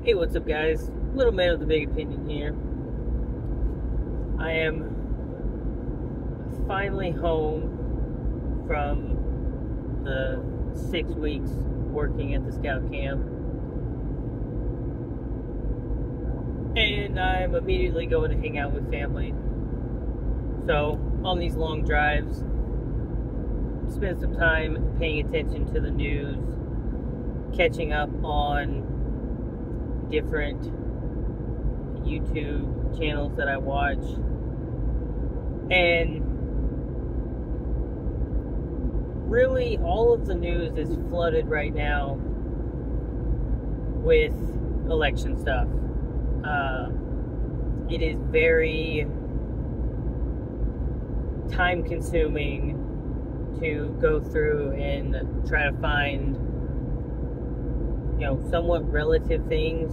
Hey, what's up, guys? Little man with a big opinion here. I am finally home from the 6 weeks working at the scout camp, and I'm immediately going to hang out with family. So, on these long drives, spend some time paying attention to the news, catching up on different YouTube channels that I watch, and really all of the news is flooded right now with election stuff. It is very time consuming to go through and try to find somewhat relative things,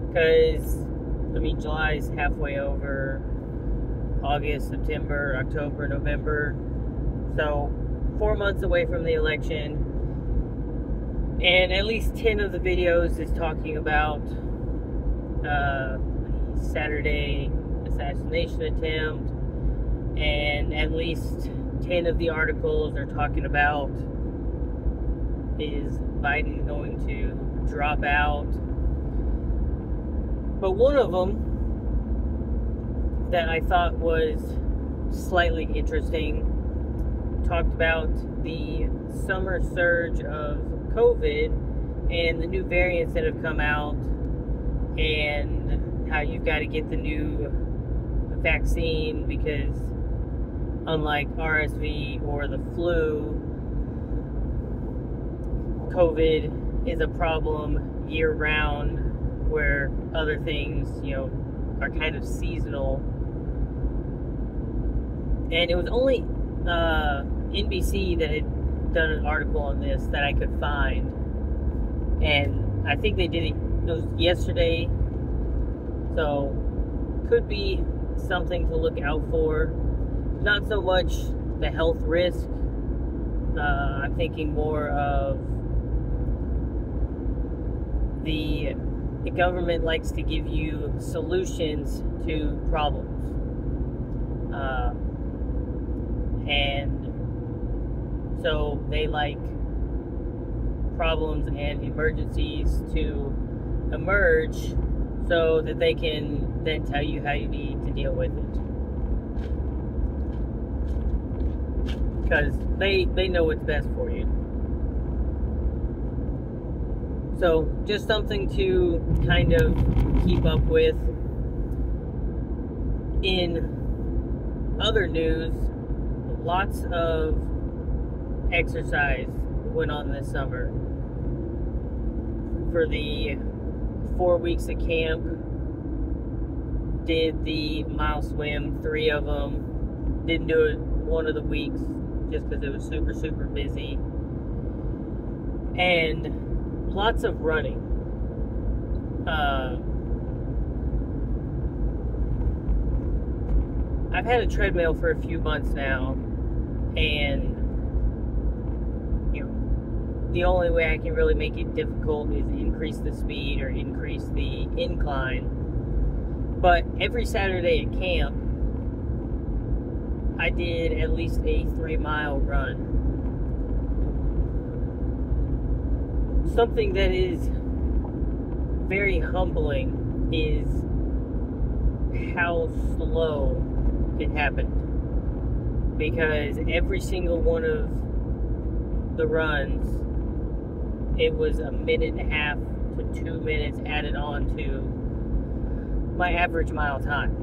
because July is halfway over. August, September, October, November, so 4 months away from the election, and at least 10 of the videos is talking about Saturday assassination attempt, and at least 10 of the articles are talking about, is Biden going to drop out? But one of them that I thought was slightly interesting talked about the summer surge of COVID and the new variants that have come out, and how you've got to get the new vaccine because unlike RSV or the flu, COVID is a problem year-round, where other things, are kind of seasonal. And it was only NBC that had done an article on this that I could find, and I think they did it was yesterday, so could be something to look out for. Not so much the health risk. I'm thinking more of the government likes to give you solutions to problems, and so they like problems and emergencies to emerge so that they can then tell you how you need to deal with it, because they know what's best for you. So, just something to kind of keep up with. In other news, lots of exercise went on this summer. For the 4 weeks of camp, did the mile swim, 3 of them. Didn't do it one of the weeks just because it was super, super busy. And lots of running. I've had a treadmill for a few months now, and the only way I can really make it difficult is increase the speed or increase the incline. But every Saturday at camp, I did at least a 3-mile run. Something that is very humbling is how slow it happened, because every single one of the runs, it was a minute and a half to 2 minutes added on to my average mile time.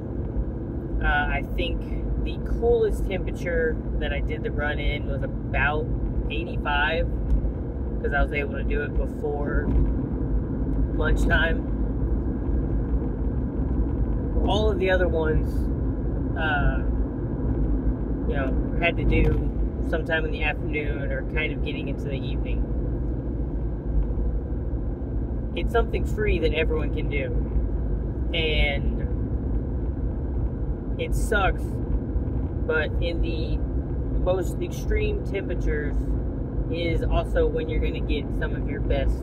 I think the coolest temperature that I did the run in was about 85, because I was able to do it before lunchtime. All of the other ones, had to do sometime in the afternoon or kind of getting into the evening. It's something free that everyone can do, and it sucks, but in the most extreme temperatures is also when you're going to get some of your best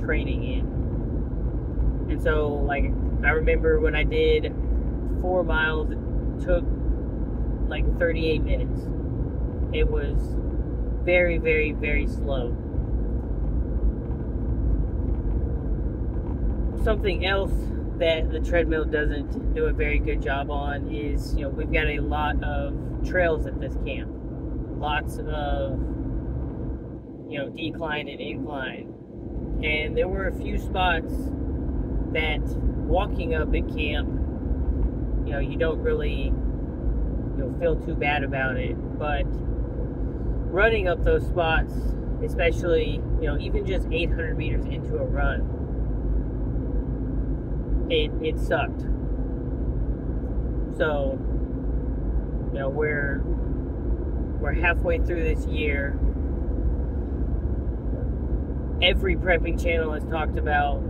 training in. And so, like, I remember when I did 4 miles, it took like 38 minutes. It was very, very, very slow. Something else that the treadmill doesn't do a very good job on is, we've got a lot of trails at this camp. Lots of, decline and incline. And there were a few spots that walking up at camp, you don't really feel too bad about it. But running up those spots, especially, even just 800 meters into a run, it sucked. So, we're halfway through this year. Every prepping channel has talked about,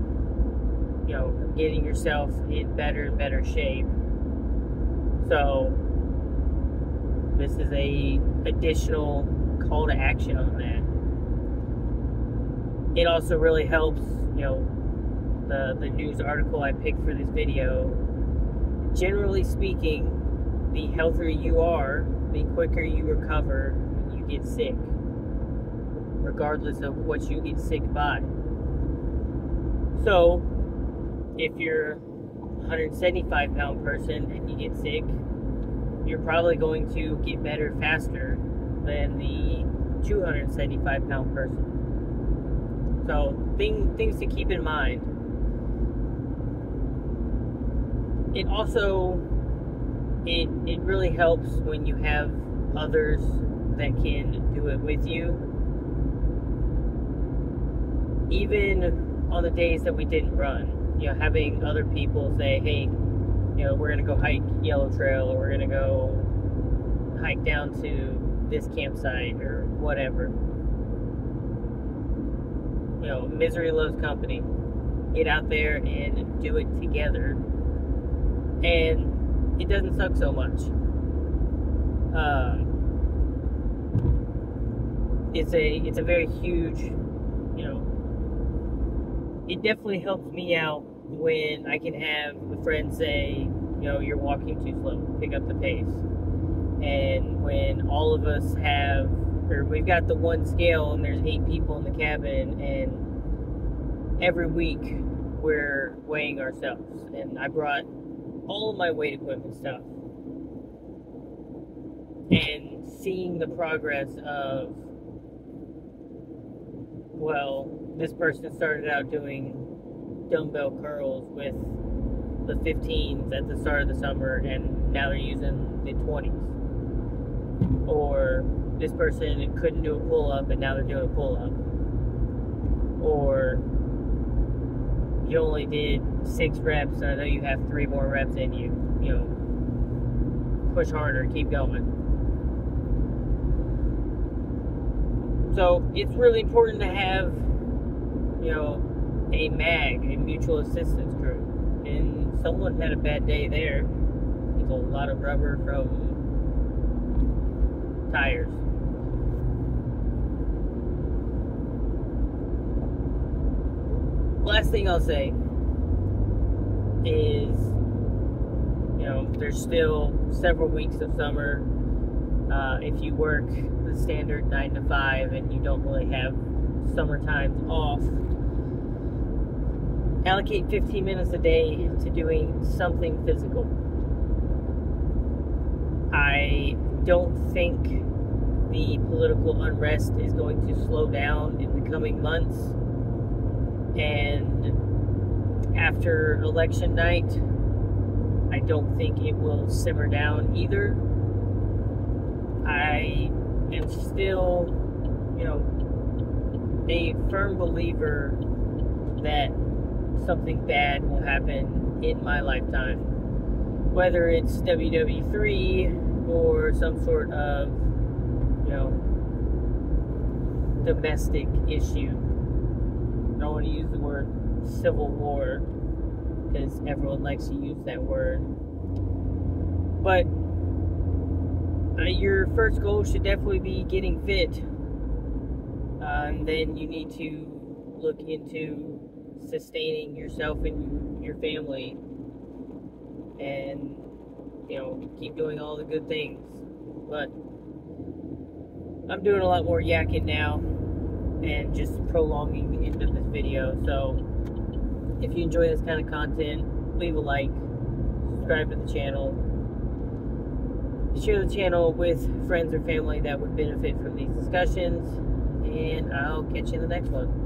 getting yourself in better and better shape. So, this is a additional call to action on that. It also really helps, the news article I picked for this video. Generally speaking, the healthier you are, the quicker you recover when you get sick, regardless of what you get sick by. So, if you're a 175-pound person and you get sick, you're probably going to get better faster than the 275-pound person. So, things to keep in mind. It also, it really helps when you have others that can do it with you. Even on the days that we didn't run, having other people say, hey, we're going to go hike Yellow Trail, or we're going to go hike down to this campsite, or whatever. Misery loves company. Get out there and do it together. And it doesn't suck so much. It's a very huge, it definitely helps me out when I can have a friend say, you're walking too slow, pick up the pace. And when all of us we've got the one scale and there's 8 people in the cabin, and every week we're weighing ourselves. And I brought all of my weight equipment stuff. And seeing the progress of, this person started out doing dumbbell curls with the 15s at the start of the summer, and now they're using the 20s. Or this person couldn't do a pull-up, and now they're doing a pull-up. Or you only did 6 reps, and I know you have 3 more reps in you. Push harder, keep going. So it's really important to have, a MAG, a mutual assistance group. And someone had a bad day there. There's a lot of rubber from tires. Last thing I'll say is, there's still several weeks of summer. If you work the standard 9 to 5 and you don't really have summer times off, allocate 15 minutes a day to doing something physical. I don't think the political unrest is going to slow down in the coming months. And after election night, I don't think it will simmer down either. I am still, a firm believer that something bad will happen in my lifetime. Whether it's WW3 or some sort of, domestic issue. I don't want to use the word civil war because everyone likes to use that word. But your first goal should definitely be getting fit. and then you need to look into sustaining yourself and your family, and keep doing all the good things. But I'm doing a lot more yakking now and just prolonging the end of this video. So if you enjoy this kind of content, leave a like, subscribe to the channel, share the channel with friends or family that would benefit from these discussions, and I'll catch you in the next one.